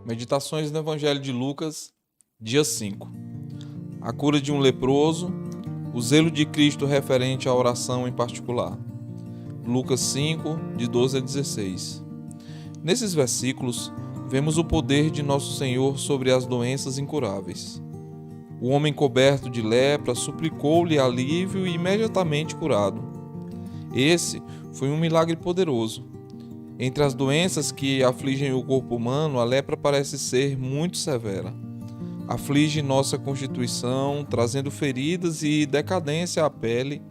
Meditações no Evangelho de Lucas, dia 5. A cura de um leproso, o zelo de Cristo referente à oração em particular. Lucas 5, de 12 a 16. Nesses versículos, vemos o poder de nosso Senhor sobre as doenças incuráveis. O homem coberto de lepra suplicou-lhe alívio e imediatamente curado. Esse foi um milagre poderoso. Entre as doenças que afligem o corpo humano, a lepra parece ser muito severa. Aflige nossa constituição, trazendo feridas e decadência à pele,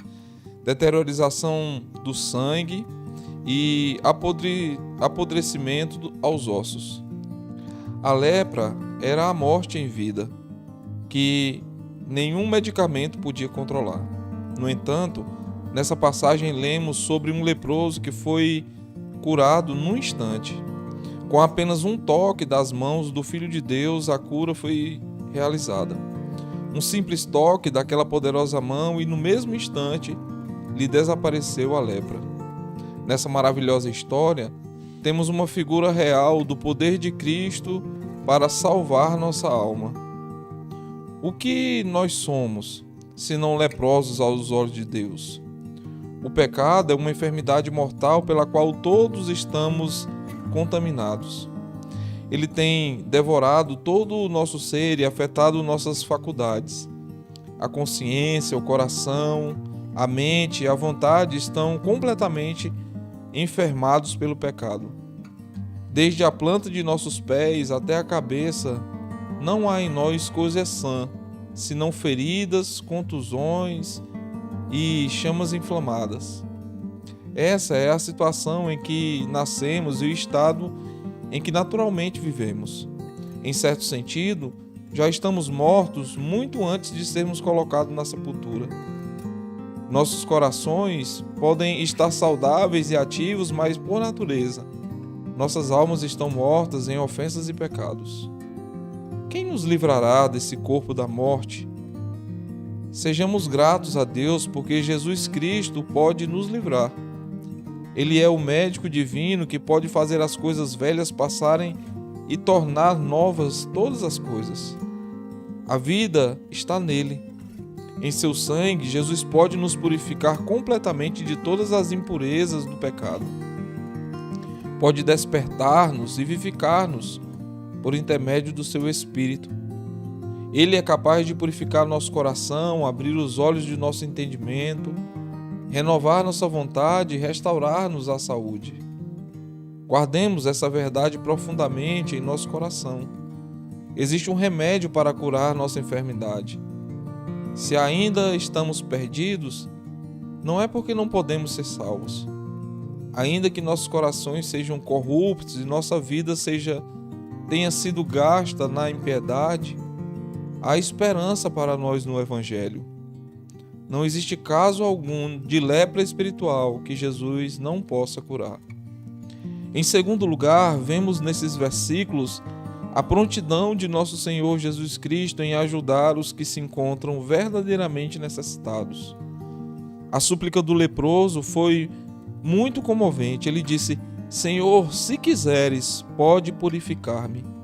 deteriorização do sangue e apodrecimento aos ossos. A lepra era a morte em vida, que nenhum medicamento podia controlar. No entanto, nessa passagem lemos sobre um leproso que foi curado num instante. Com apenas um toque das mãos do Filho de Deus, a cura foi realizada. Um simples toque daquela poderosa mão e no mesmo instante lhe desapareceu a lepra. Nessa maravilhosa história, temos uma figura real do poder de Cristo para salvar nossa alma. O que nós somos, se não leprosos aos olhos de Deus? O pecado é uma enfermidade mortal pela qual todos estamos contaminados. Ele tem devorado todo o nosso ser e afetado nossas faculdades. A consciência, o coração, a mente e a vontade estão completamente enfermados pelo pecado. Desde a planta de nossos pés até a cabeça, não há em nós coisa sã, senão feridas, contusões e chamas inflamadas. Essa é a situação em que nascemos e o estado em que naturalmente vivemos. Em certo sentido, já estamos mortos muito antes de sermos colocados na sepultura. Nossos corações podem estar saudáveis e ativos, mas por natureza, nossas almas estão mortas em ofensas e pecados. Quem nos livrará desse corpo da morte? Sejamos gratos a Deus porque Jesus Cristo pode nos livrar. Ele é o médico divino que pode fazer as coisas velhas passarem e tornar novas todas as coisas. A vida está nele. Em seu sangue, Jesus pode nos purificar completamente de todas as impurezas do pecado. Pode despertar-nos e vivificar-nos por intermédio do seu Espírito. Ele é capaz de purificar nosso coração, abrir os olhos de nosso entendimento, renovar nossa vontade e restaurar-nos a saúde. Guardemos essa verdade profundamente em nosso coração. Existe um remédio para curar nossa enfermidade. Se ainda estamos perdidos, não é porque não podemos ser salvos. Ainda que nossos corações sejam corruptos e nossa vida tenha sido gasta na impiedade, há esperança para nós no Evangelho. Não existe caso algum de lepra espiritual que Jesus não possa curar. Em segundo lugar, vemos nesses versículos a prontidão de nosso Senhor Jesus Cristo em ajudar os que se encontram verdadeiramente necessitados. A súplica do leproso foi muito comovente. Ele disse: Senhor, se quiseres, pode purificar-me.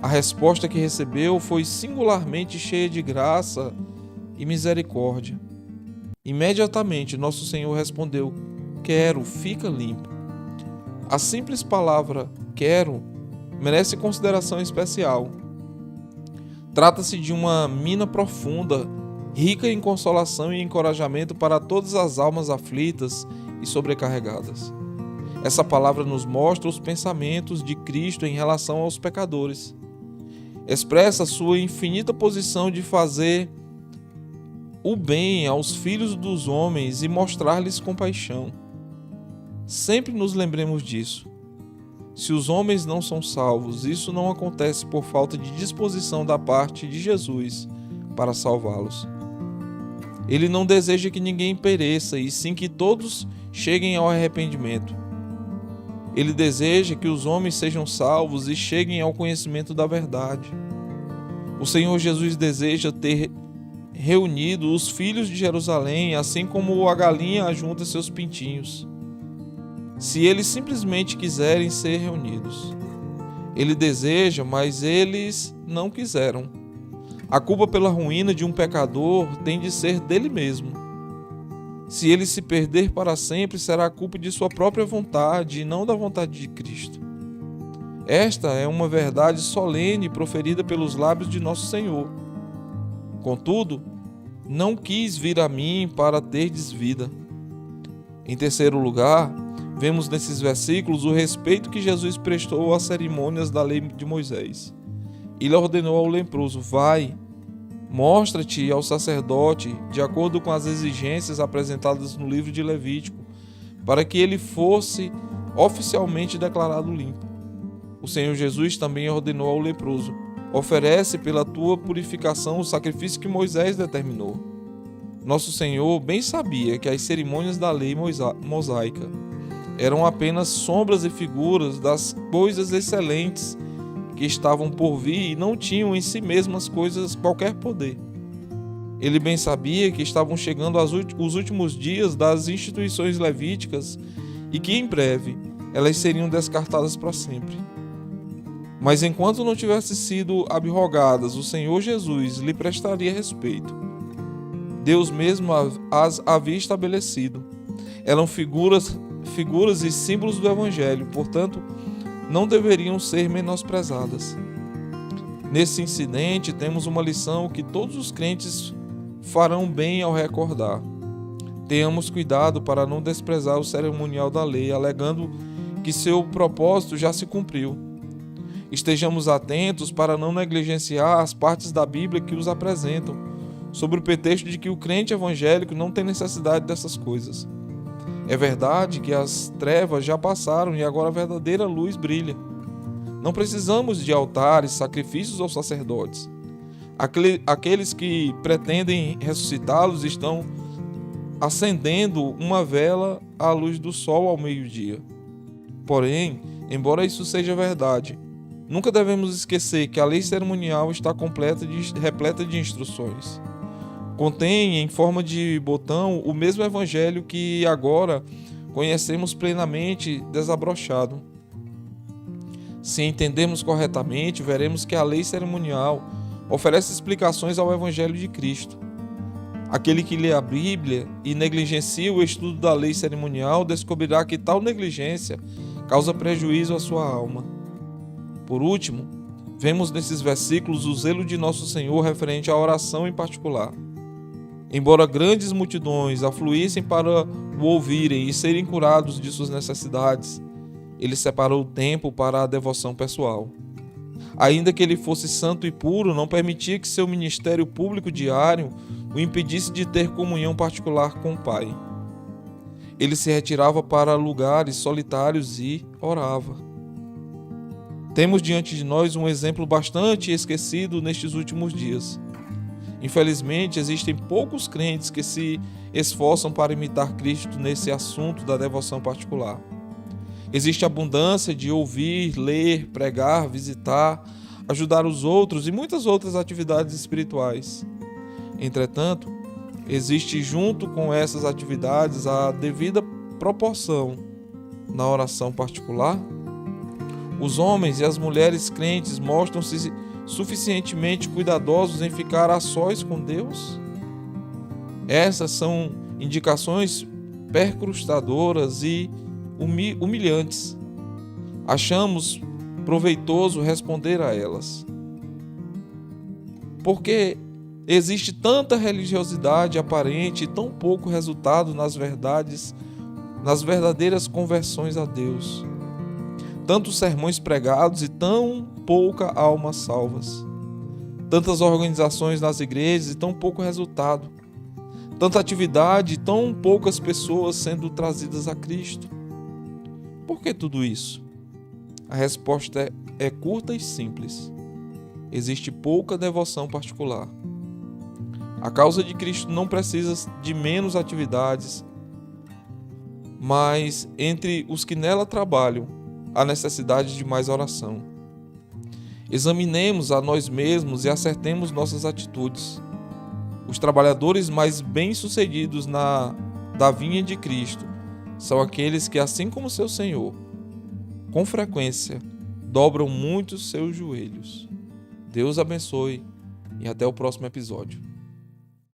A resposta que recebeu foi singularmente cheia de graça e misericórdia. Imediatamente, nosso Senhor respondeu: Quero, fica limpo. A simples palavra quero merece consideração especial. Trata-se de uma mina profunda, rica em consolação e encorajamento para todas as almas aflitas e sobrecarregadas. Essa palavra nos mostra os pensamentos de Cristo em relação aos pecadores. Expressa sua infinita posição de fazer o bem aos filhos dos homens e mostrar-lhes compaixão. Sempre nos lembremos disso. Se os homens não são salvos, isso não acontece por falta de disposição da parte de Jesus para salvá-los. Ele não deseja que ninguém pereça, e sim que todos cheguem ao arrependimento. Ele deseja que os homens sejam salvos e cheguem ao conhecimento da verdade. O Senhor Jesus deseja ter reunido os filhos de Jerusalém, assim como a galinha ajunta seus pintinhos, se eles simplesmente quiserem ser reunidos. Ele deseja, mas eles não quiseram. A culpa pela ruína de um pecador tem de ser dele mesmo. Se ele se perder para sempre, será a culpa de sua própria vontade e não da vontade de Cristo. Esta é uma verdade solene proferida pelos lábios de nosso Senhor. Contudo, não quis vir a mim para terdes vida. Em terceiro lugar, vemos nesses versículos o respeito que Jesus prestou às cerimônias da lei de Moisés. Ele ordenou ao leproso: vai, mostra-te ao sacerdote, de acordo com as exigências apresentadas no livro de Levítico, para que ele fosse oficialmente declarado limpo. O Senhor Jesus também ordenou ao leproso: oferece pela tua purificação o sacrifício que Moisés determinou. Nosso Senhor bem sabia que as cerimônias da lei mosaica eram apenas sombras e figuras das coisas excelentes que estavam por vir e não tinham em si mesmas coisas qualquer poder. Ele bem sabia que estavam chegando os últimos dias das instituições levíticas e que em breve elas seriam descartadas para sempre. Mas enquanto não tivessem sido abrogadas, o Senhor Jesus lhe prestaria respeito. Deus mesmo as havia estabelecido. Eram figuras e símbolos do Evangelho, portanto, não deveriam ser menosprezadas. Nesse incidente, temos uma lição que todos os crentes farão bem ao recordar. Tenhamos cuidado para não desprezar o cerimonial da lei, alegando que seu propósito já se cumpriu. Estejamos atentos para não negligenciar as partes da Bíblia que os apresentam, sob o pretexto de que o crente evangélico não tem necessidade dessas coisas. É verdade que as trevas já passaram e agora a verdadeira luz brilha. Não precisamos de altares, sacrifícios ou sacerdotes. Aqueles que pretendem ressuscitá-los estão acendendo uma vela à luz do sol ao meio-dia. Porém, embora isso seja verdade, nunca devemos esquecer que a lei cerimonial está repleta de instruções. Contém, em forma de botão, o mesmo evangelho que agora conhecemos plenamente desabrochado. Se entendermos corretamente, veremos que a lei cerimonial oferece explicações ao evangelho de Cristo. Aquele que lê a Bíblia e negligencia o estudo da lei cerimonial descobrirá que tal negligência causa prejuízo à sua alma. Por último, vemos nesses versículos o zelo de nosso Senhor referente à oração em particular. Embora grandes multidões afluíssem para o ouvirem e serem curados de suas necessidades, ele separou o tempo para a devoção pessoal. Ainda que ele fosse santo e puro, não permitia que seu ministério público diário o impedisse de ter comunhão particular com o Pai. Ele se retirava para lugares solitários e orava. Temos diante de nós um exemplo bastante esquecido nestes últimos dias. Infelizmente, existem poucos crentes que se esforçam para imitar Cristo nesse assunto da devoção particular. Existe abundância de ouvir, ler, pregar, visitar, ajudar os outros e muitas outras atividades espirituais. Entretanto, existe junto com essas atividades a devida proporção na oração particular. Os homens e as mulheres crentes mostram-se suficientemente cuidadosos em ficar a sós com Deus? Essas são indicações percrustadoras e humilhantes. Achamos proveitoso responder a elas. Porque existe tanta religiosidade aparente e tão pouco resultado nas verdadeiras conversões a Deus. Tantos sermões pregados e tão pouca almas salvas. Tantas organizações nas igrejas e tão pouco resultado. Tanta atividade e tão poucas pessoas sendo trazidas a Cristo. Por que tudo isso? A resposta é curta e simples. Existe pouca devoção particular. A causa de Cristo não precisa de menos atividades, mas entre os que nela trabalham, há necessidade de mais oração. Examinemos a nós mesmos e acertemos nossas atitudes. Os trabalhadores mais bem-sucedidos da vinha de Cristo são aqueles que, assim como seu Senhor, com frequência dobram muito seus joelhos. Deus abençoe e até o próximo episódio.